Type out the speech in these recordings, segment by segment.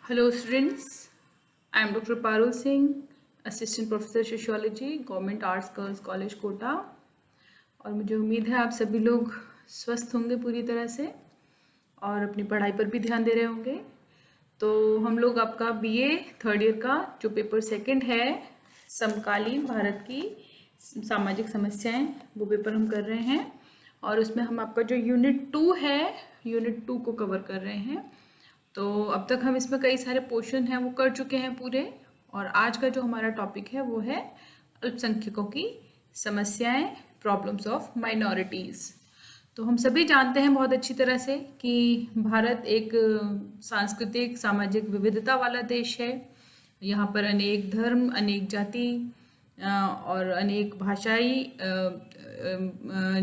Hello students, I am Dr. Parul Singh, Assistant Professor Sociology, Government Arts Girls College Kota. और मुझे उम्मीद है आप सभी लोग स्वस्थ होंगे पूरी तरह से और अपनी पढ़ाई पर भी ध्यान दे रहे होंगे। तो हम लोग आपका बीए थर्ड ईयर का जो पेपर सेकंड है समकालीन भारत की सामाजिक समस्याएं, वो पेपर हम कर रहे हैं और उसमें हम आपका जो यूनिट 2 है, यूनिट 2 को कवर कर रहे हैं। तो अब तक हम इसमें कई सारे पोर्शन हैं वो कर चुके हैं पूरे, और आज का जो हमारा टॉपिक है वो है अल्पसंख्यकों की समस्याएं, प्रॉब्लम्स ऑफ माइनॉरिटीज़। तो हम सभी जानते हैं बहुत अच्छी तरह से कि भारत एक सांस्कृतिक सामाजिक विविधता वाला देश है। यहाँ पर अनेक धर्म, अनेक जाति और अनेक भाषाई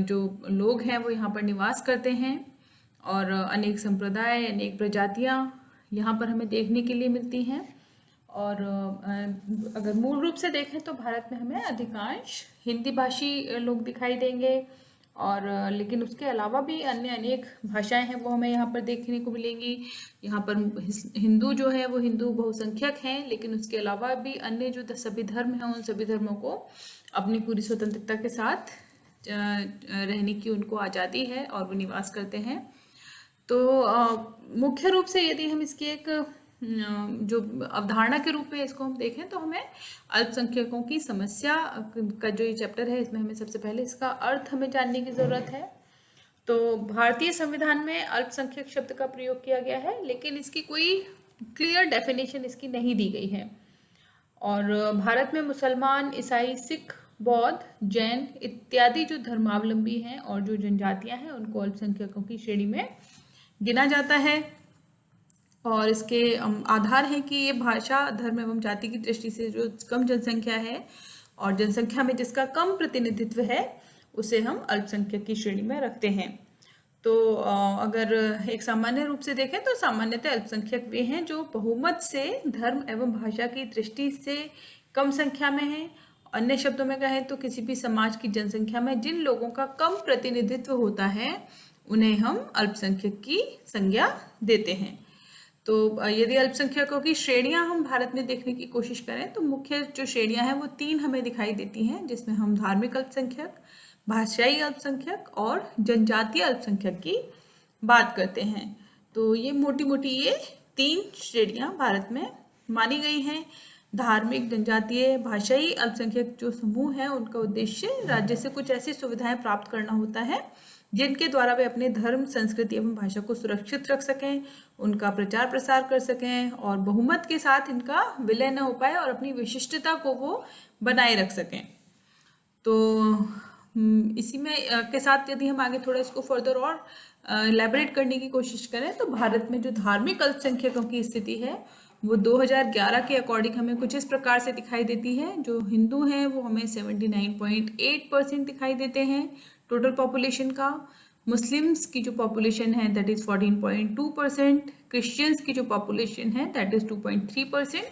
जो लोग हैं वो यहाँ पर निवास करते हैं, और अनेक संप्रदाय, अनेक प्रजातियाँ यहाँ पर हमें देखने के लिए मिलती हैं। और अगर मूल रूप से देखें तो भारत में हमें अधिकांश हिंदी भाषी लोग दिखाई देंगे, और लेकिन उसके अलावा भी अन्य अनेक भाषाएं हैं वो हमें यहाँ पर देखने को मिलेंगी। यहाँ पर हिंदू जो है वो हिंदू बहुसंख्यक हैं, लेकिन उसके अलावा भी अन्य जो सभी धर्म हैं उन सभी धर्मों को अपनी पूरी स्वतंत्रता के साथ रहने की उनको आज़ादी है और वो निवास करते हैं। तो मुख्य रूप से यदि हम इसकी एक जो अवधारणा के रूप में इसको हम देखें तो हमें अल्पसंख्यकों की समस्या का जो ये चैप्टर है इसमें हमें सबसे पहले इसका अर्थ हमें जानने की ज़रूरत है। तो भारतीय संविधान में अल्पसंख्यक शब्द का प्रयोग किया गया है, लेकिन इसकी कोई क्लियर डेफिनेशन इसकी नहीं दी गई है। और भारत में मुसलमान, ईसाई, सिख, बौद्ध, जैन इत्यादि जो धर्मावलंबी हैं और जो जनजातियां हैं उनको अल्पसंख्यकों की श्रेणी में गिना जाता है। और इसके आधार है कि ये भाषा, धर्म एवं जाति की दृष्टि से जो कम जनसंख्या है और जनसंख्या में जिसका कम प्रतिनिधित्व है उसे हम अल्पसंख्यक की श्रेणी में रखते हैं। तो अगर एक सामान्य रूप से देखें तो सामान्यतः अल्पसंख्यक वे हैं जो बहुमत से धर्म एवं भाषा की दृष्टि से कम संख्या में हैं। अन्य शब्दों में कहें तो किसी भी समाज की जनसंख्या में जिन लोगों का कम प्रतिनिधित्व होता है उन्हें हम अल्पसंख्यक की संज्ञा देते हैं। तो यदि अल्पसंख्यकों की श्रेणियां हम भारत में देखने की कोशिश करें तो मुख्य जो श्रेणियां हैं वो 3 हमें दिखाई देती हैं, जिसमें हम धार्मिक अल्पसंख्यक, भाषाई अल्पसंख्यक और जनजातीय अल्पसंख्यक की बात करते हैं। तो ये मोटी मोटी ये 3 श्रेणियां भारत में मानी गई हैं। धार्मिक, जनजातीय, भाषाई अल्पसंख्यक जो समूह है उनका उद्देश्य राज्य से कुछ ऐसी सुविधाएं प्राप्त करना होता है जिनके द्वारा वे अपने धर्म, संस्कृति एवं भाषा को सुरक्षित रख सकें, उनका प्रचार प्रसार कर सकें और बहुमत के साथ इनका विलय न हो पाए और अपनी विशिष्टता को वो बनाए रख सकें। तो इसी में के साथ यदि हम आगे थोड़ा इसको फर्दर और इलैबोरेट करने की कोशिश करें तो भारत में जो धार्मिक अल्पसंख्यकों की स्थिति है वो 2011 के अकॉर्डिंग हमें कुछ इस प्रकार से दिखाई देती है। जो हिंदू हैं वो हमें 79.8% दिखाई देते हैं टोटल पॉपुलेशन का। मुस्लिम्स की जो पॉपुलेशन है दैट इज़ 14.2%, क्रिश्चियंस की जो पॉपुलेशन है दैट इज़ 2.3%,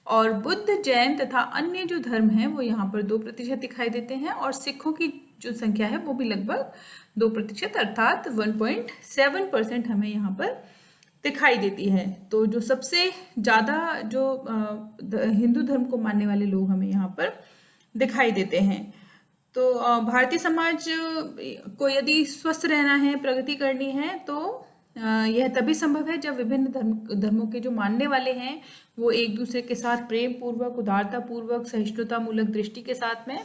और बुद्ध, जैन तथा अन्य जो धर्म हैं वो यहाँ पर 2% दिखाई देते हैं, और सिखों की जो संख्या है वो भी लगभग 2% अर्थात 1.7% हमें यहाँ पर दिखाई देती है। तो जो सबसे ज़्यादा जो हिंदू धर्म को मानने वाले लोग हमें यहाँ पर दिखाई देते हैं। तो भारतीय समाज को यदि स्वस्थ रहना है, प्रगति करनी है, तो यह तभी संभव है जब विभिन्न धर्मों के जो मानने वाले हैं वो एक दूसरे के साथ प्रेम पूर्वक, उदारता पूर्वक, सहिष्णुतामूलक दृष्टि के साथ में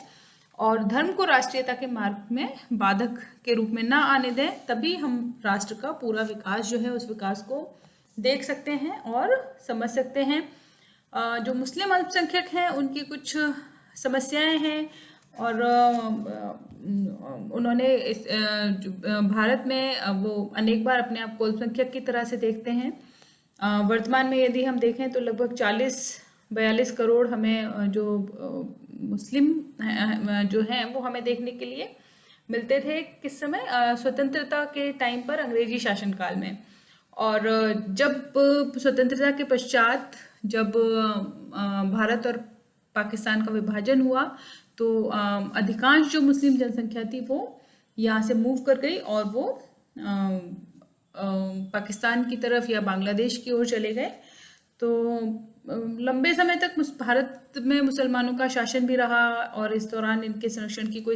और धर्म को राष्ट्रीयता के मार्ग में बाधक के रूप में ना आने दें। तभी हम राष्ट्र का पूरा विकास जो है उस विकास को देख सकते हैं और समझ सकते हैं। जो मुस्लिम अल्पसंख्यक हैं उनकी कुछ समस्याएं हैं, और उन्होंने भारत में वो अनेक बार अपने आप को अल्पसंख्यक की तरह से देखते हैं। वर्तमान में यदि हम देखें तो लगभग 40-42 करोड़ हमें जो मुस्लिम जो हैं वो हमें देखने के लिए मिलते थे किस समय, स्वतंत्रता के टाइम पर, अंग्रेजी शासनकाल में। और जब स्वतंत्रता के पश्चात जब भारत और पाकिस्तान का विभाजन हुआ तो अधिकांश जो मुस्लिम जनसंख्या थी वो यहाँ से मूव कर गई और वो पाकिस्तान की तरफ या बांग्लादेश की ओर चले गए। तो लंबे समय तक भारत में मुसलमानों का शासन भी रहा और इस दौरान इनके संरक्षण की कोई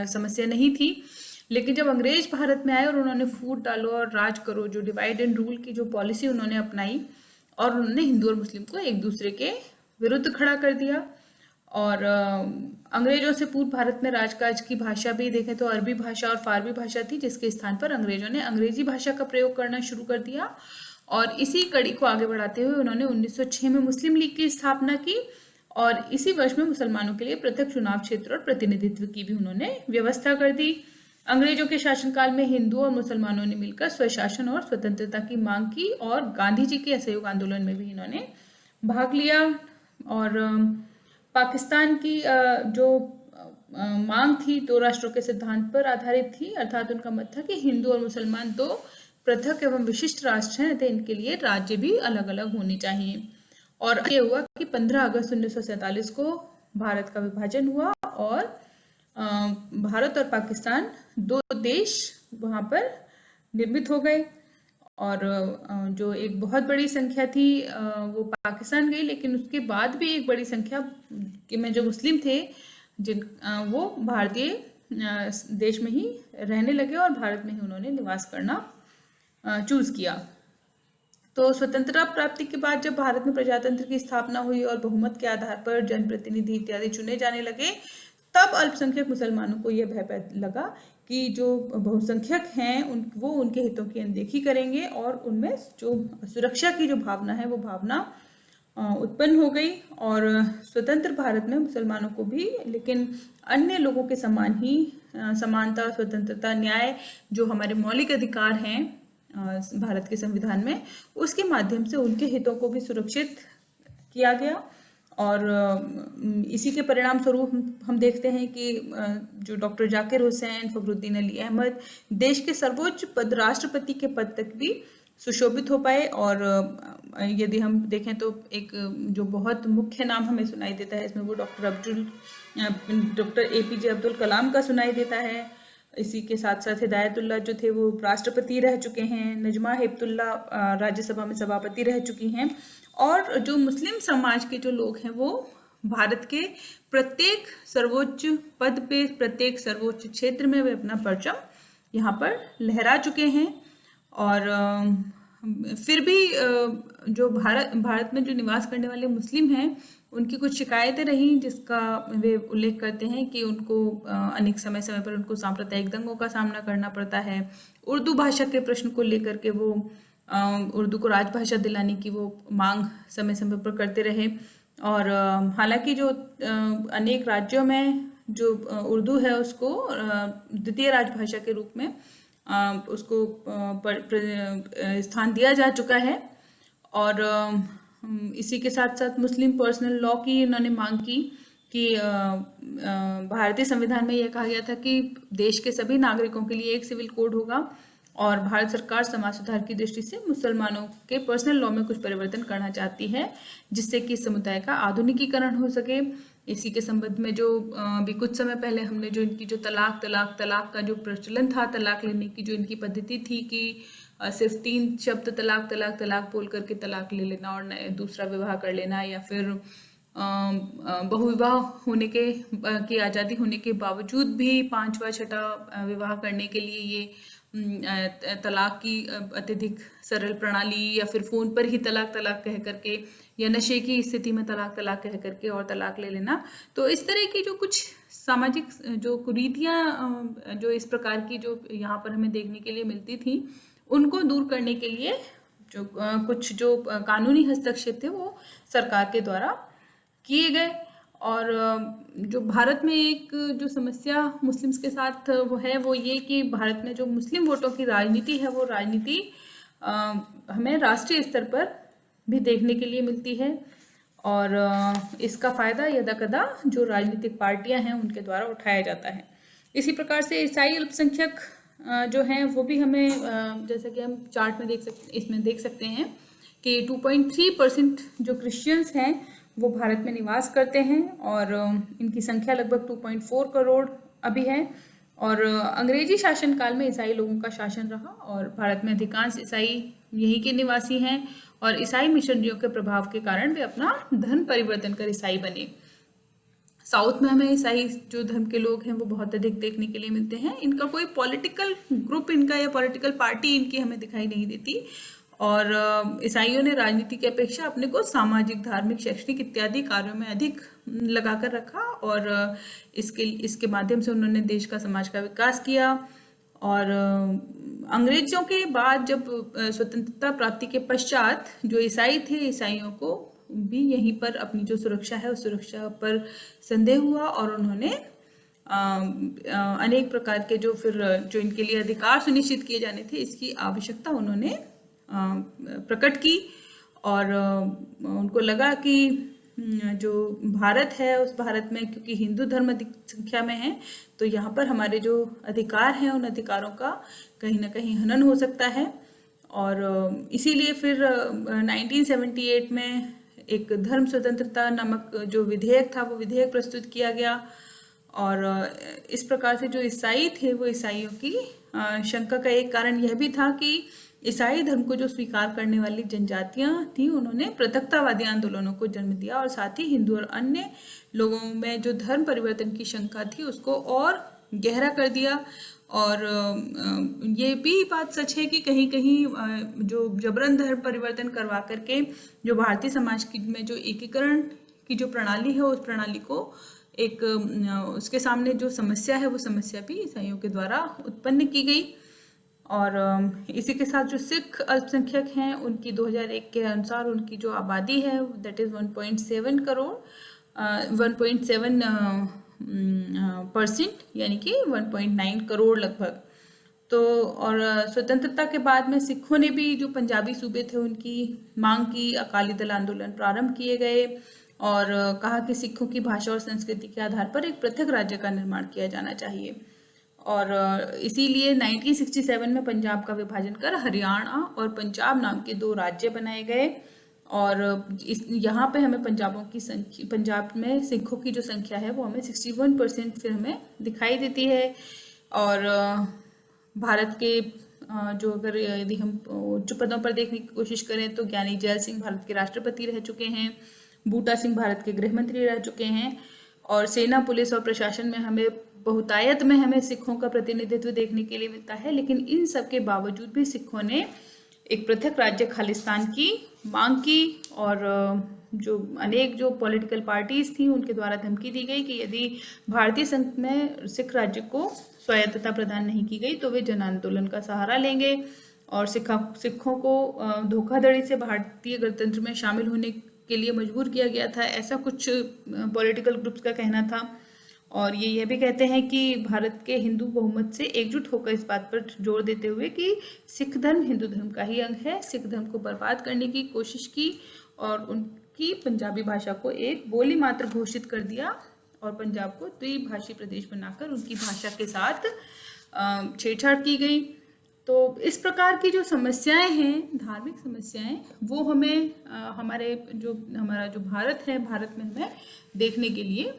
समस्या नहीं थी। लेकिन जब अंग्रेज भारत में आए और उन्होंने फूट डालो और राज करो, जो डिवाइड एंड रूल की जो पॉलिसी उन्होंने अपनाई, और उन्होंने हिंदू और मुस्लिम को एक दूसरे के विरुद्ध खड़ा कर दिया। और अंग्रेजों से पूर्व भारत में राजकाज की भाषा भी देखें तो अरबी भाषा और फारबी भाषा थी, जिसके स्थान पर अंग्रेजों ने अंग्रेजी भाषा का प्रयोग करना शुरू कर दिया। और इसी कड़ी को आगे बढ़ाते हुए उन्होंने 1906 में मुस्लिम लीग की स्थापना की और इसी वर्ष में मुसलमानों के लिए पृथक चुनाव क्षेत्र और प्रतिनिधित्व की भी उन्होंने व्यवस्था कर दी। अंग्रेजों के शासनकाल में हिंदुओं और मुसलमानों ने मिलकर स्वशासन और स्वतंत्रता की मांग की और गांधी जी के असहयोग आंदोलन में भी इन्होंने भाग लिया। और पाकिस्तान की जो मांग थी दो राष्ट्रों के सिद्धांत पर आधारित थी, अर्थात उनका मत था कि हिंदू और मुसलमान दो पृथक एवं विशिष्ट राष्ट्र हैं, इनके लिए राज्य भी अलग अलग होने चाहिए। और ये हुआ कि 15 अगस्त 1947 को भारत का विभाजन हुआ और भारत और पाकिस्तान दो देश वहाँ पर निर्मित हो गए। और जो एक बहुत बड़ी संख्या थी वो पाकिस्तान गई, लेकिन उसके बाद भी एक बड़ी संख्या में जो मुस्लिम थे वो भारतीय देश में ही रहने लगे और भारत में ही उन्होंने निवास करना चूज किया। तो स्वतंत्रता प्राप्ति के बाद जब भारत में प्रजातंत्र की स्थापना हुई और बहुमत के आधार पर जनप्रतिनिधि इत्यादि चुने जाने लगे, तब अल्पसंख्यक मुसलमानों को यह भय लगा कि जो बहुसंख्यक हैं वो उनके हितों की अनदेखी करेंगे और उनमें जो सुरक्षा की जो भावना है वो भावना उत्पन्न हो गई। और स्वतंत्र भारत में मुसलमानों को भी, लेकिन अन्य लोगों के समान ही समानता, स्वतंत्रता, न्याय जो हमारे मौलिक अधिकार हैं भारत के संविधान में, उसके माध्यम से उनके हितों को भी सुरक्षित किया गया। और इसी के परिणाम स्वरूप हम देखते हैं कि जो डॉक्टर जाकिर हुसैन, फखरुद्दीन अली अहमद देश के सर्वोच्च पद, राष्ट्रपति के पद तक भी सुशोभित हो पाए। और यदि हम देखें तो एक जो बहुत मुख्य नाम हमें सुनाई देता है इसमें वो डॉक्टर APJ अब्दुल कलाम का सुनाई देता है। इसी के साथ साथ हिदायतुल्लाह जो थे वो राष्ट्रपति रह चुके हैं, नजमा हेपतुल्ला राज्यसभा में सभापति रह चुकी हैं। और जो मुस्लिम समाज के जो लोग हैं वो भारत के प्रत्येक सर्वोच्च पद पे, प्रत्येक सर्वोच्च क्षेत्र में वे अपना परचम यहाँ पर लहरा चुके हैं। और फिर भी जो भारत में जो निवास करने वाले मुस्लिम हैं उनकी कुछ शिकायतें रही, जिसका वे उल्लेख करते हैं कि उनको अनेक समय पर उनको सांप्रदायिक दंगों का सामना करना पड़ता है। उर्दू भाषा के प्रश्न को लेकर के वो उर्दू को राजभाषा दिलाने की वो मांग समय पर करते रहे। और हालांकि जो अनेक राज्यों में जो उर्दू है उसको द्वितीय राजभाषा के रूप में उसको स्थान दिया जा चुका है। और इसी के साथ साथ मुस्लिम पर्सनल लॉ की उन्होंने मांग की कि भारतीय संविधान में यह कहा गया था कि देश के सभी नागरिकों के लिए एक सिविल कोड होगा और भारत सरकार समाज सुधार की दृष्टि से मुसलमानों के पर्सनल लॉ में कुछ परिवर्तन करना चाहती है जिससे कि समुदाय का आधुनिकीकरण हो सके। इसी के संबंध में जो अभी कुछ समय पहले हमने जो इनकी जो तलाक का जो प्रचलन था, तलाक लेने की जो इनकी पद्धति थी कि सिर्फ 3 शब्द तलाक बोल करके तलाक ले लेना और दूसरा विवाह कर लेना, या फिर बहुविवाह होने की आज़ादी होने के बावजूद भी 5वां 6वां विवाह करने के लिए ये तलाक की अत्यधिक सरल प्रणाली, या फिर फ़ोन पर ही तलाक कह करके, या नशे की स्थिति में तलाक कह करके और तलाक ले लेना। तो इस तरह की जो कुछ सामाजिक जो कुरीतियाँ जो इस प्रकार की जो यहाँ पर हमें देखने के लिए मिलती थी, उनको दूर करने के लिए जो कुछ जो कानूनी हस्तक्षेप थे वो सरकार के द्वारा किए गए। और जो भारत में एक जो समस्या मुस्लिम्स के साथ वो ये कि भारत में जो मुस्लिम वोटों की राजनीति है वो राजनीति हमें राष्ट्रीय स्तर पर भी देखने के लिए मिलती है और इसका फ़ायदा यदाकदा जो राजनीतिक पार्टियां हैं उनके द्वारा उठाया जाता है। इसी प्रकार से ईसाई अल्पसंख्यक जो हैं वो भी हमें जैसा कि हम चार्ट में देख सकते हैं कि 2.3% जो क्रिश्चियंस हैं वो भारत में निवास करते हैं और इनकी संख्या लगभग 2.4 करोड़ अभी है। और अंग्रेजी शासनकाल में ईसाई लोगों का शासन रहा और भारत में अधिकांश ईसाई यहीं के निवासी हैं और ईसाई मिशनरियों के प्रभाव के कारण वे अपना धर्म परिवर्तन कर ईसाई बने। साउथ में हमें ईसाई जो धर्म के लोग हैं वो बहुत अधिक देखने के लिए मिलते हैं। इनका कोई पॉलिटिकल ग्रुप इनका या पॉलिटिकल पार्टी इनकी हमें दिखाई नहीं देती। और ईसाइयों ने राजनीति की अपेक्षा अपने को सामाजिक, धार्मिक, शैक्षणिक इत्यादि कार्यों में अधिक लगाकर रखा और इसके माध्यम से उन्होंने देश का, समाज का विकास किया। और अंग्रेजों के बाद जब स्वतंत्रता प्राप्ति के पश्चात जो ईसाई थे, ईसाइयों को भी यहीं पर अपनी जो सुरक्षा है उस सुरक्षा पर संदेह हुआ और उन्होंने अनेक प्रकार के जो इनके लिए अधिकार सुनिश्चित किए जाने थे इसकी आवश्यकता उन्होंने प्रकट की। और उनको लगा कि जो भारत है उस भारत में क्योंकि हिंदू धर्म अधिक संख्या में है तो यहाँ पर हमारे जो अधिकार हैं उन अधिकारों का कहीं ना कहीं हनन हो सकता है। और इसीलिए फिर 1978 में एक धर्म स्वतंत्रता नामक जो विधेयक था वो विधेयक प्रस्तुत किया गया। और इस प्रकार से जो ईसाई थे वो ईसाइयों की शंका का एक कारण यह भी था कि ईसाई धर्म को जो स्वीकार करने वाली जनजातियां थी उन्होंने पृथकतावादी आंदोलनों को जन्म दिया और साथ ही हिंदू और अन्य लोगों में जो धर्म परिवर्तन की शंका थी उसको और गहरा कर दिया। और ये भी बात सच है कि कहीं कहीं जो जबरन धर्म परिवर्तन करवा करके जो भारतीय समाज की में जो एकीकरण की जो प्रणाली है उस प्रणाली को एक उसके सामने जो समस्या है वो समस्या भी ईसाइयों के द्वारा उत्पन्न की गई। और इसी के साथ जो सिख अल्पसंख्यक हैं उनकी 2001 के अनुसार उनकी जो आबादी है दैट इज़ 1.7 करोड़ 1.7% यानी कि 1.9 करोड़ लगभग। तो और स्वतंत्रता के बाद में सिखों ने भी जो पंजाबी सूबे थे उनकी मांग की, अकाली दल आंदोलन प्रारंभ किए गए और कहा कि सिखों की भाषा और संस्कृति के आधार पर एक पृथक राज्य का निर्माण किया जाना चाहिए। और इसीलिए 1967 में पंजाब का विभाजन कर हरियाणा और पंजाब नाम के 2 राज्य बनाए गए। और यहाँ पे हमें पंजाब में सिखों की जो संख्या है वो हमें 61% फिर हमें दिखाई देती है। और भारत के जो अगर यदि हम उच्च पदों पर देखने की कोशिश करें तो ज्ञानी जैल सिंह भारत के राष्ट्रपति रह चुके हैं, बूटा सिंह भारत के गृह मंत्री रह चुके हैं। और सेना, पुलिस और प्रशासन में हमें बहुतायत में हमें सिखों का प्रतिनिधित्व देखने के लिए मिलता है। लेकिन इन सब के बावजूद भी सिखों ने एक पृथक राज्य खालिस्तान की मांग की और जो अनेक जो पॉलिटिकल पार्टीज थी उनके द्वारा धमकी दी गई कि यदि भारतीय संघ में सिख राज्य को स्वायत्तता प्रदान नहीं की गई तो वे जन आंदोलन का सहारा लेंगे। और सिखों को धोखाधड़ी से भारतीय गणतंत्र में शामिल होने के लिए मजबूर किया गया था, ऐसा कुछ पॉलिटिकल ग्रुप्स का कहना था। और ये यह भी कहते हैं कि भारत के हिंदू बहुमत से एकजुट होकर इस बात पर जोर देते हुए कि सिख धर्म हिंदू धर्म का ही अंग है, सिख धर्म को बर्बाद करने की कोशिश की और उनकी पंजाबी भाषा को एक बोली मात्र घोषित कर दिया और पंजाब को द्विभाषी प्रदेश बनाकर उनकी भाषा के साथ छेड़छाड़ की गई। तो इस प्रकार की जो समस्याएं हैं, धार्मिक समस्याएं, वो हमें हमारा जो भारत है, भारत में हमें देखने के लिए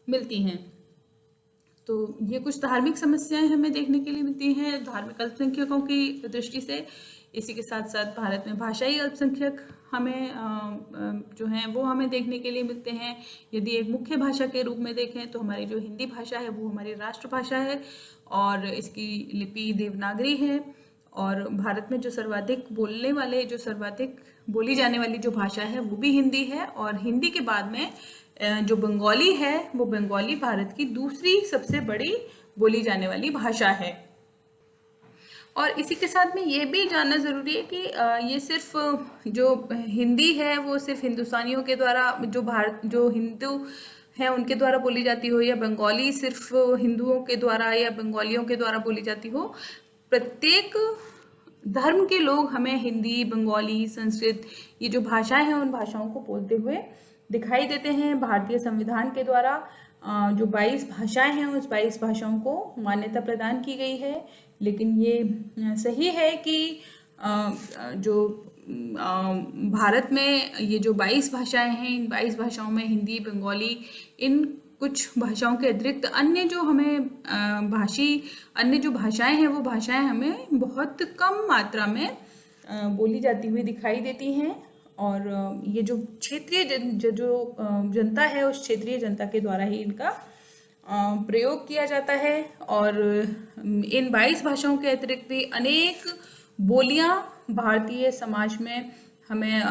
मिलती हैं। तो ये कुछ धार्मिक समस्याएं हमें देखने के लिए मिलती हैं धार्मिक अल्पसंख्यकों की दृष्टि से। इसी के साथ साथ भारत में भाषाई अल्पसंख्यक हमें जो हैं वो हमें देखने के लिए मिलते हैं। यदि एक मुख्य भाषा के रूप में देखें तो हमारी जो हिंदी भाषा है वो हमारी राष्ट्रभाषा है और इसकी लिपि देवनागरी है। और भारत में जो सर्वाधिक बोली जाने वाली जो भाषा है वो भी हिंदी है। और हिंदी के बाद में जो बंगाली है वो बंगाली भारत की दूसरी सबसे बड़ी बोली जाने वाली भाषा है। और इसी के साथ में ये भी जानना ज़रूरी है कि ये सिर्फ जो हिंदी है वो सिर्फ हिंदुस्तानियों के द्वारा जो हिंदू हैं उनके द्वारा बोली जाती हो, या बंगाली सिर्फ हिंदुओं के द्वारा या बंगालियों के द्वारा बोली जाती हो। प्रत्येक धर्म के लोग हमें हिंदी, बंगाली, संस्कृत ये जो भाषाएं हैं उन भाषाओं को बोलते हुए दिखाई देते हैं। भारतीय संविधान के द्वारा जो 22 भाषाएं हैं उस 22 भाषाओं को मान्यता प्रदान की गई है। लेकिन ये सही है कि जो भारत में ये जो 22 भाषाएं हैं इन 22 भाषाओं में हिंदी, बंगाली, इन कुछ भाषाओं के अतिरिक्त अन्य जो हमें अन्य जो भाषाएं हैं वो भाषाएं हमें बहुत कम मात्रा में बोली जाती हुई दिखाई देती हैं। और ये जो क्षेत्रीय जनता है, उस क्षेत्रीय जनता के द्वारा ही इनका प्रयोग किया जाता है। और इन 22 भाषाओं के अतिरिक्त भी अनेक बोलियां भारतीय समाज में हमें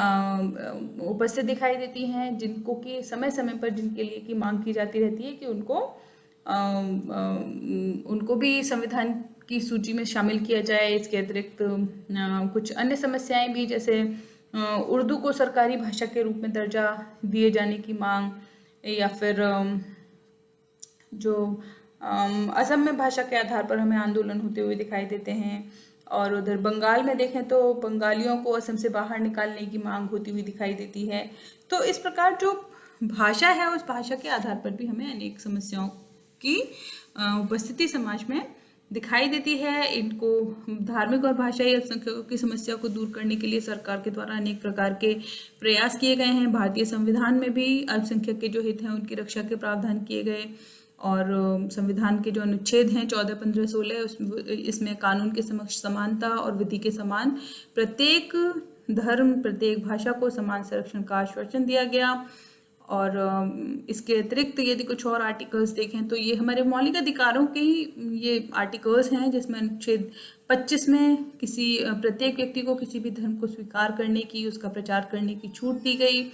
उपस्थित दिखाई देती हैं, जिनको कि समय समय पर जिनके लिए की मांग की जाती रहती है कि उनको भी संविधान की सूची में शामिल किया जाए। इसके अतिरिक्त कुछ अन्य समस्याएं भी, जैसे उर्दू को सरकारी भाषा के रूप में दर्जा दिए जाने की मांग, या फिर जो असम में भाषा के आधार पर हमें आंदोलन होते हुए दिखाई देते हैं। और उधर बंगाल में देखें तो बंगालियों को असम से बाहर निकालने की मांग होती हुई दिखाई देती है। तो इस प्रकार जो भाषा है, उस भाषा के आधार पर भी हमें अनेक समस्याओं की उपस्थिति समाज में दिखाई देती है। इनको धार्मिक और भाषाई अल्पसंख्यकों की समस्या को दूर करने के लिए सरकार के द्वारा अनेक प्रकार के प्रयास किए गए हैं। भारतीय संविधान में भी अल्पसंख्यक के जो हित हैं उनकी रक्षा के प्रावधान किए गए। और संविधान के जो अनुच्छेद हैं 14, 15, 16, इसमें कानून के समक्ष समानता और विधि के समान प्रत्येक धर्म, प्रत्येक भाषा को समान संरक्षण का आश्वासन दिया गया। और इसके अतिरिक्त यदि कुछ और आर्टिकल्स देखें तो ये हमारे मौलिक अधिकारों के ही ये आर्टिकल्स हैं, जिसमें अनुच्छेद 25 में प्रत्येक व्यक्ति को किसी भी धर्म को स्वीकार करने की, उसका प्रचार करने की छूट दी गई।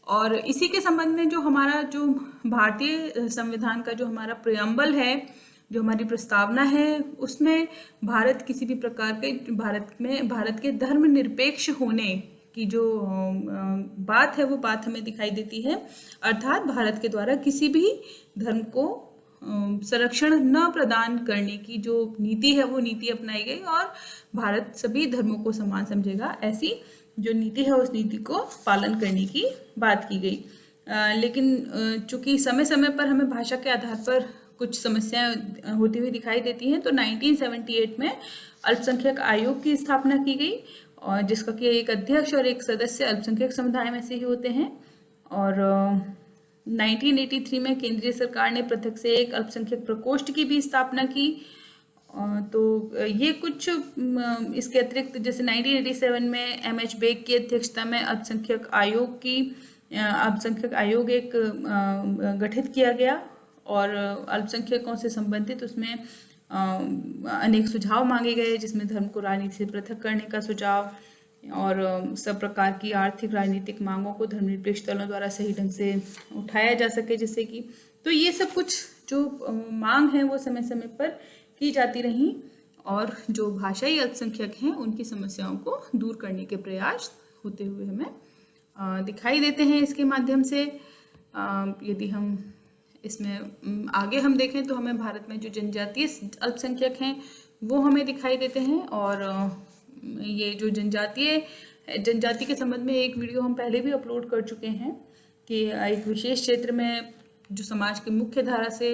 और इसी के संबंध में जो हमारा जो भारतीय संविधान का जो हमारा प्रियम्बल है, जो हमारी प्रस्तावना है, उसमें भारत किसी भी प्रकार के भारत के धर्मनिरपेक्ष होने की जो बात है, वो बात हमें दिखाई देती है। अर्थात भारत के द्वारा किसी भी धर्म को संरक्षण न प्रदान करने की जो नीति है, वो नीति अपनाई गई और भारत सभी धर्मों को समान समझेगा, ऐसी जो नीति है उस नीति को पालन करने की बात की गई। लेकिन चूंकि समय समय पर हमें भाषा के आधार पर कुछ समस्याएं होती हुई दिखाई देती हैं, तो 1978 में अल्पसंख्यक आयोग की स्थापना की गई, और जिसका कि एक अध्यक्ष और एक सदस्य अल्पसंख्यक समुदाय में से ही होते हैं। और 1983 में केंद्रीय सरकार ने पृथक से एक अल्पसंख्यक प्रकोष्ठ की भी स्थापना की। तो ये कुछ इसके अतिरिक्त जैसे 1987 में M.H. बेग की अध्यक्षता में अल्पसंख्यक आयोग एक गठित किया गया, और अल्पसंख्यकों से संबंधित उसमें अनेक सुझाव मांगे गए, जिसमें धर्म को राजनीति से पृथक करने का सुझाव और सब प्रकार की आर्थिक राजनीतिक मांगों को धर्मनिरपेक्ष दलों द्वारा सही ढंग से उठाया जा सके, जिससे कि तो ये सब कुछ जो मांग है वो समय समय पर की जाती रही, और जो भाषाई अल्पसंख्यक हैं उनकी समस्याओं को दूर करने के प्रयास होते हुए हमें दिखाई देते हैं। इसके माध्यम से यदि हम इसमें आगे हम देखें तो हमें भारत में जो जनजातीय अल्पसंख्यक हैं वो हमें दिखाई देते हैं। और ये जो जनजाति के संबंध में एक वीडियो हम पहले भी अपलोड कर चुके हैं कि एक विशेष क्षेत्र में जो समाज की मुख्य धारा से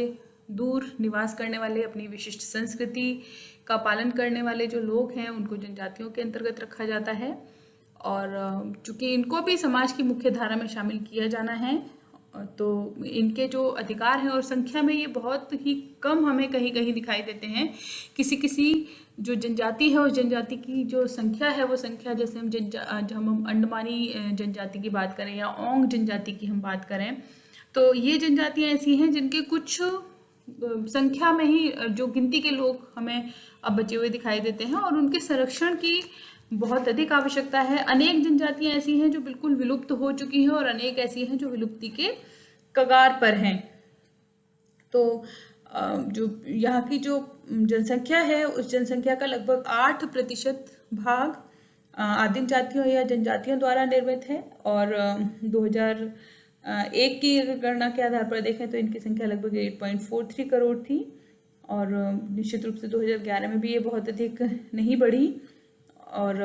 दूर निवास करने वाले, अपनी विशिष्ट संस्कृति का पालन करने वाले जो लोग हैं, उनको जनजातियों के अंतर्गत रखा जाता है। और चूंकि इनको भी समाज की मुख्य धारा में शामिल किया जाना है, तो इनके जो अधिकार हैं और संख्या में ये बहुत ही कम हमें कहीं कहीं दिखाई देते हैं। किसी जो जनजाति है, उस जनजाति की जो संख्या है, वो संख्या जैसे हम अंडमानी जनजाति की बात करें या ओंग जनजाति की हम बात करें, तो ये जनजातियां ऐसी हैं जिनके कुछ संख्या में ही जो गिनती के लोग हमें अब बचे हुए दिखाई देते हैं, और उनके संरक्षण की बहुत अधिक आवश्यकता है। अनेक जनजातियां ऐसी हैं जो बिल्कुल विलुप्त हो चुकी हैं, और अनेक ऐसी हैं जो विलुप्ति के कगार पर हैं। तो जो यहाँ की जो जनसंख्या है, उस जनसंख्या का लगभग 8% भाग आदिम जातियों या जनजातियों द्वारा निर्मित है। और 2001 की गणना के आधार पर देखें तो इनकी संख्या लगभग 8.43 करोड़ थी, और निश्चित रूप से 2011 में भी ये बहुत अधिक नहीं बढ़ी। और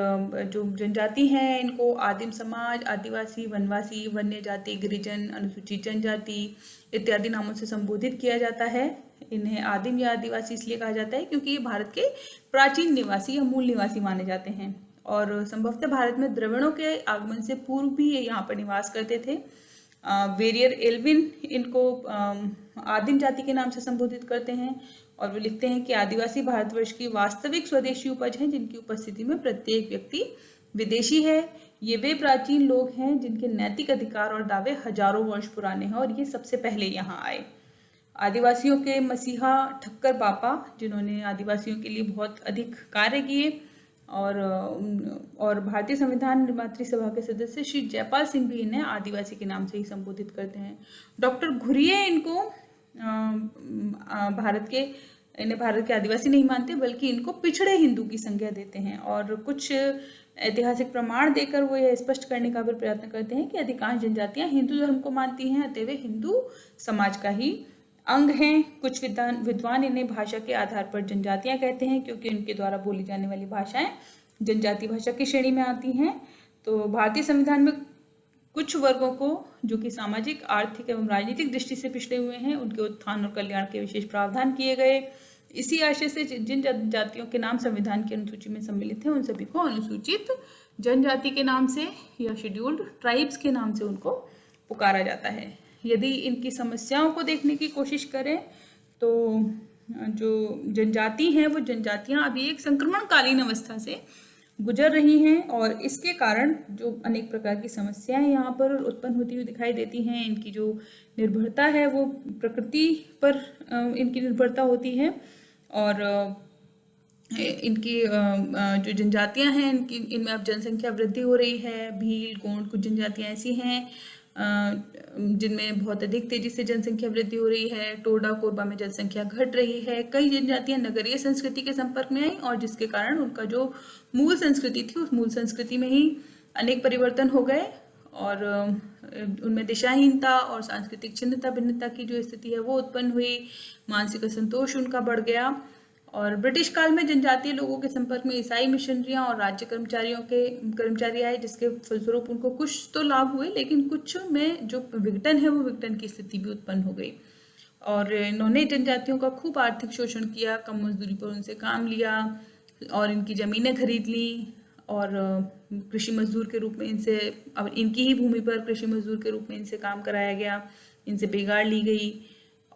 जो जनजाति हैं, इनको आदिम समाज, आदिवासी, वनवासी, वन्य जाति, गिरिजन, अनुसूचित जनजाति इत्यादि नामों से संबोधित किया जाता है। इन्हें आदिम या आदिवासी इसलिए कहा जाता है क्योंकि ये भारत के प्राचीन निवासी या मूल निवासी माने जाते हैं, और संभवतः भारत में द्रविड़ों के आगमन से पूर्व भी ये यहाँ पर निवास करते थे। वेरियर एल्विन इनको आदिम जाति के नाम से संबोधित करते हैं, और वे लिखते हैं कि आदिवासी भारतवर्ष की वास्तविक स्वदेशी उपज हैं, जिनकी उपस्थिति में प्रत्येक व्यक्ति विदेशी है। ये वे प्राचीन लोग हैं जिनके नैतिक अधिकार और दावे हजारों वर्ष पुराने हैं और ये सबसे पहले यहाँ आए। आदिवासियों के मसीहा ठक्कर बापा, जिन्होंने आदिवासियों के लिए बहुत अधिक कार्य किए, और भारतीय संविधान निर्मात्री सभा के सदस्य श्री जयपाल सिंह भी इन्हें आदिवासी के नाम से ही संबोधित करते हैं। डॉक्टर घुरिये इनको इन्हें भारत के आदिवासी नहीं मानते, बल्कि इनको पिछड़े हिंदू की संज्ञा देते हैं और कुछ ऐतिहासिक प्रमाण देकर वो यह स्पष्ट करने का भी प्रयत्न करते हैं कि अधिकांश जनजातियां हिंदू धर्म को मानती हैं, अतः वे हिंदू समाज का ही अंग हैं। कुछ विद्वान इन्हें भाषा के आधार पर जनजातियां कहते हैं, क्योंकि उनके द्वारा बोली जाने वाली भाषाएं जनजाति भाषा की श्रेणी में आती हैं। तो भारतीय संविधान में कुछ वर्गों को, जो कि सामाजिक, आर्थिक एवं राजनीतिक दृष्टि से पिछड़े हुए हैं, उनके उत्थान और कल्याण के विशेष प्रावधान किए गए। इसी आशय से जिन जनजातियों के नाम संविधान की अनुसूची में सम्मिलित हैं, उन सभी को अनुसूचित जनजाति के नाम से या शेड्यूल्ड ट्राइब्स के नाम से उनको पुकारा जाता है। यदि इनकी समस्याओं को देखने की कोशिश करें तो जो जनजाति हैं वो जनजातियां अभी एक संक्रमणकालीन अवस्था से गुजर रही हैं और इसके कारण जो अनेक प्रकार की समस्याएं यहाँ पर उत्पन्न होती हुई दिखाई देती हैं। इनकी जो निर्भरता है वो प्रकृति पर इनकी निर्भरता होती है और इनकी जो जनजातियां हैं इनमें अब जनसंख्या वृद्धि हो रही है। भील, गोंड, कुछ जनजातियां ऐसी हैं जिनमें बहुत अधिक तेजी से जनसंख्या वृद्धि हो रही है। टोडा कोरबा में जनसंख्या घट रही है। कई जनजातियां नगरीय संस्कृति के संपर्क में आई और जिसके कारण उनका जो मूल संस्कृति थी उस मूल संस्कृति में ही अनेक परिवर्तन हो गए और उनमें दिशाहीनता और सांस्कृतिक छिन्नता भिन्नता की जो स्थिति है वो उत्पन्न हुई। मानसिक असंतोष उनका बढ़ गया और ब्रिटिश काल में जनजातीय लोगों के संपर्क में ईसाई मिशनरियां और राज्य कर्मचारी आए, जिसके फलस्वरूप उनको कुछ तो लाभ हुए, लेकिन कुछ में जो विघटन है वो विघटन की स्थिति भी उत्पन्न हो गई और इन्होंने जनजातियों का खूब आर्थिक शोषण किया। कम मजदूरी पर उनसे काम लिया और इनकी ज़मीनें खरीद ली और कृषि मजदूर के रूप में इनकी ही भूमि पर कृषि मजदूर के रूप में इनसे काम कराया गया, इनसे बिगाड़ ली गई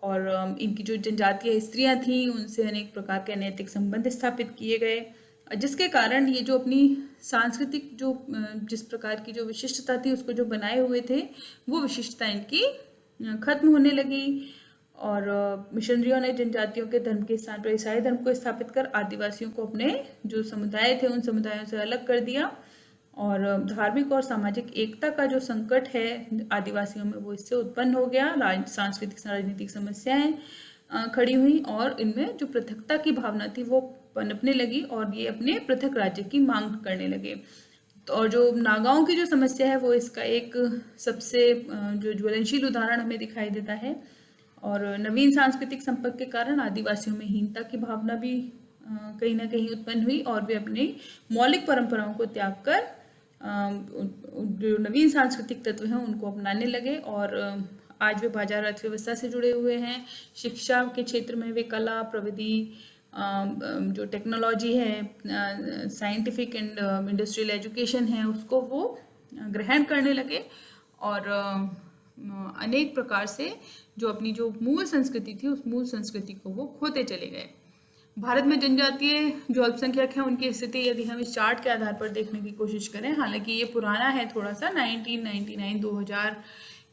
और इनकी जो जनजातीय स्त्रियां थीं उनसे अनेक प्रकार के अनैतिक संबंध स्थापित किए गए, जिसके कारण ये जो अपनी सांस्कृतिक जिस प्रकार की जो विशिष्टता थी उसको जो बनाए हुए थे वो विशिष्टता इनकी खत्म होने लगी और मिशनरियों ने जनजातियों के धर्म के स्थान पर ईसाई धर्म को स्थापित कर आदिवासियों को अपने जो समुदाय थे उन समुदायों से अलग कर दिया और धार्मिक और सामाजिक एकता का जो संकट है आदिवासियों में वो इससे उत्पन्न हो गया। सांस्कृतिक राजनीतिक समस्याएं खड़ी हुई और इनमें जो पृथकता की भावना थी वो पनपने लगी और ये अपने पृथक राज्य की मांग करने लगे। तो और जो नागाओं की जो समस्या है वो इसका एक सबसे जो ज्वलनशील उदाहरण हमें दिखाई देता है और नवीन सांस्कृतिक संपर्क के कारण आदिवासियों में हीनता की भावना भी कहीं ना कहीं उत्पन्न हुई और वे अपनी मौलिक परंपराओं को त्याग कर जो नवीन सांस्कृतिक तत्व हैं उनको अपनाने लगे और आज वे बाजार अर्थव्यवस्था से जुड़े हुए हैं। शिक्षा के क्षेत्र में वे कला, प्रविधि, जो टेक्नोलॉजी है, साइंटिफिक एंड इंडस्ट्रियल एजुकेशन है उसको वो ग्रहण करने लगे और अनेक प्रकार से जो अपनी जो मूल संस्कृति थी उस मूल संस्कृति को वो खोते चले गए। भारत में जनजातीय जो अल्पसंख्यक हैं उनकी स्थिति यदि हम इस चार्ट के आधार पर देखने की कोशिश करें, हालांकि ये पुराना है थोड़ा सा, 1999-2000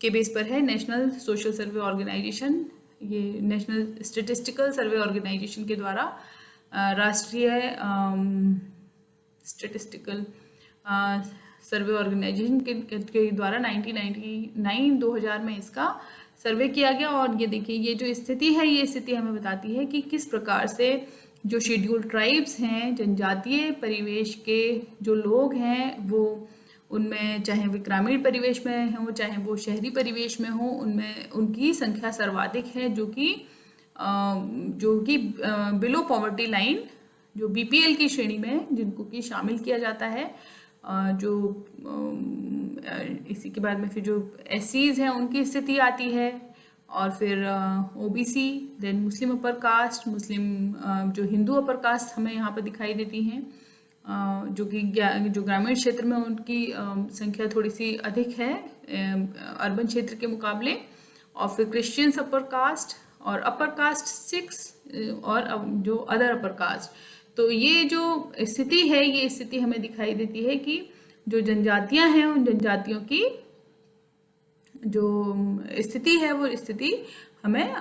के बेस पर है। नेशनल सोशल सर्वे ऑर्गेनाइजेशन, ये नेशनल स्टेटिस्टिकल सर्वे ऑर्गेनाइजेशन के द्वारा राष्ट्रीय स्टेटिस्टिकल सर्वे ऑर्गेनाइजेशन के द्वारा 1999-2000 में इसका सर्वे किया गया और ये देखिए ये जो स्थिति है ये स्थिति हमें बताती है कि किस प्रकार से जो शेड्यूल्ड ट्राइब्स हैं, जनजातीय परिवेश के जो लोग हैं वो उनमें चाहे वे ग्रामीण परिवेश में हों चाहे वो शहरी परिवेश में हों, उनमें उनकी संख्या सर्वाधिक है जो कि बिलो पॉवर्टी लाइन, जो बीपीएल की श्रेणी में जिनको कि शामिल किया जाता है। जो इसी के बाद में फिर जो एससीज हैं उनकी स्थिति आती है और फिर ओबीसी, देन मुस्लिम अपर कास्ट, जो हिंदू अपर कास्ट हमें यहाँ पर दिखाई देती हैं जो कि जो ग्रामीण क्षेत्र में उनकी संख्या थोड़ी सी अधिक है अर्बन क्षेत्र के मुकाबले, और फिर क्रिश्चियंस अपर कास्ट और अपर कास्ट 6 और जो अदर अपर कास्ट। तो ये जो स्थिति है, ये स्थिति हमें दिखाई देती है कि जो जनजातियां हैं उन जनजातियों की जो स्थिति है वो स्थिति हमें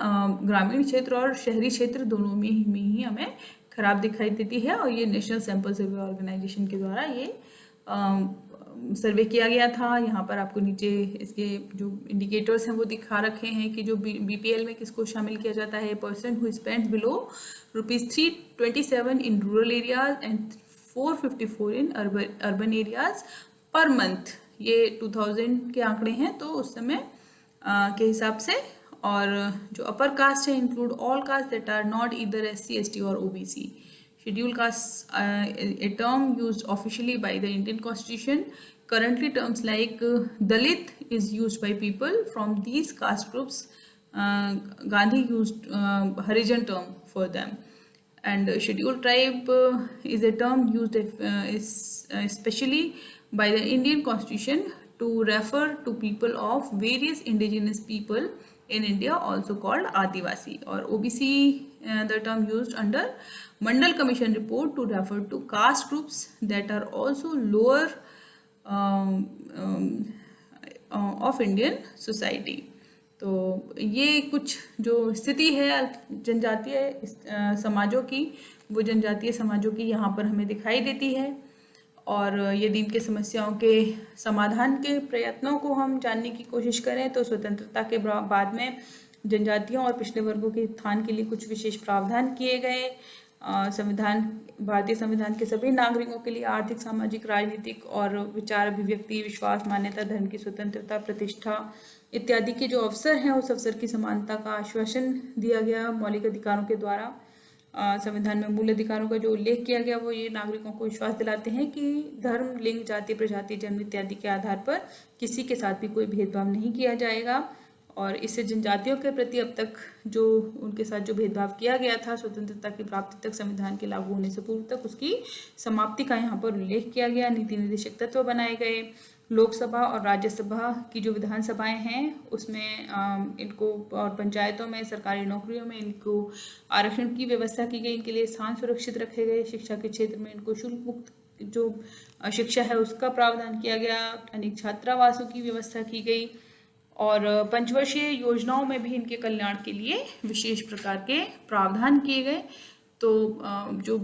ग्रामीण क्षेत्र और शहरी क्षेत्र दोनों में ही हमें खराब दिखाई देती है। और ये नेशनल सैंपल सर्वे ऑर्गेनाइजेशन के द्वारा ये सर्वे किया गया था। यहाँ पर आपको नीचे इसके जो इंडिकेटर्स हैं वो दिखा रखे हैं कि जो बीपीएल में किसको शामिल किया जाता है। Person who spends below ₹327 in rural areas and 454 in urban areas per month. ये 2000 के आंकड़े हैं, तो उस समय के हिसाब से। और जो अपर कास्ट है include all caste that are not either SC, ST और OBC. Scheduled castes, a term used officially by the Indian Constitution. Currently, terms like Dalit is used by people from these caste groups. Gandhi used Harijan term for them. And scheduled tribe is a term used especially by the Indian Constitution to refer to people of various indigenous people in India, also called Adivasi. Or OBC, the term used under Mandal Commission report to refer to caste groups that are also lower of Indian society. तो ये कुछ जो स्थिति है जनजातीय समाजों की, वो जनजातीय समाजों की यहाँ पर हमें दिखाई देती है। और यदि इनके समस्याओं के समाधान के प्रयत्नों को हम जानने की कोशिश करें तो स्वतंत्रता के बाद में जनजातियों और पिछड़े वर्गों के उत्थान के लिए कुछ विशेष प्रावधान किए गए। भारतीय संविधान के सभी नागरिकों के लिए आर्थिक, सामाजिक, राजनीतिक और विचार अभिव्यक्ति, विश्वास, मान्यता, धर्म की स्वतंत्रता, प्रतिष्ठा इत्यादि के जो अवसर हैं उस अवसर की समानता का आश्वासन दिया गया मौलिक अधिकारों के द्वारा। संविधान में मूल अधिकारों का जो उल्लेख किया गया वो ये नागरिकों को विश्वास दिलाते हैं कि धर्म, लिंग, जाति, प्रजाति, जन्म इत्यादि के आधार पर किसी के साथ भी कोई भेदभाव नहीं किया जाएगा। और इससे जनजातियों के प्रति अब तक जो उनके साथ जो भेदभाव किया गया था स्वतंत्रता की प्राप्ति तक, संविधान के लागू होने से पूर्व तक, उसकी समाप्ति का यहाँ पर उल्लेख किया गया। नीति निर्देशक तत्व बनाए गए। लोकसभा और राज्यसभा की जो विधानसभाएं हैं उसमें इनको, और पंचायतों में, सरकारी नौकरियों में इनको आरक्षण की व्यवस्था की गई। इनके लिए स्थान सुरक्षित रखे गए। शिक्षा के क्षेत्र में इनको शुल्क मुक्त जो शिक्षा है उसका प्रावधान किया गया। अनेक छात्रावासों की व्यवस्था की गई और पंचवर्षीय योजनाओं में भी इनके कल्याण के लिए विशेष प्रकार के प्रावधान किए गए। तो जो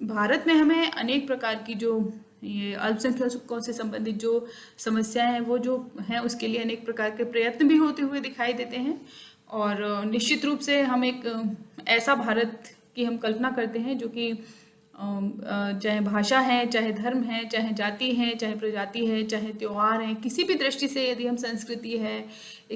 भारत में हमें अनेक प्रकार की जो ये अल्पसंख्यकों से संबंधित जो समस्याएं हैं वो जो हैं उसके लिए अनेक प्रकार के प्रयत्न भी होते हुए दिखाई देते हैं। और निश्चित रूप से हम एक ऐसा भारत की हम कल्पना करते हैं जो कि चाहे भाषा है, चाहे धर्म है, चाहे जाति है, चाहे प्रजाति है, चाहे त्यौहार है, किसी भी दृष्टि से यदि हम संस्कृति है,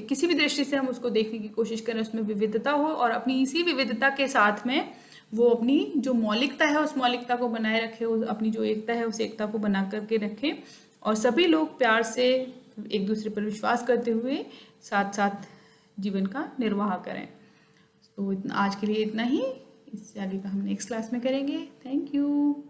किसी भी दृष्टि से हम उसको देखने की कोशिश करें, उसमें विविधता हो और अपनी इसी विविधता के साथ में वो अपनी जो मौलिकता है उस मौलिकता को बनाए रखे, अपनी जो एकता है उस एकता को बना करके रखें और सभी लोग प्यार से एक दूसरे पर विश्वास करते हुए साथ साथ जीवन का निर्वाह करें। तो आज के लिए इतना ही। इससे आगे का हम नेक्स्ट क्लास में करेंगे। Thank you.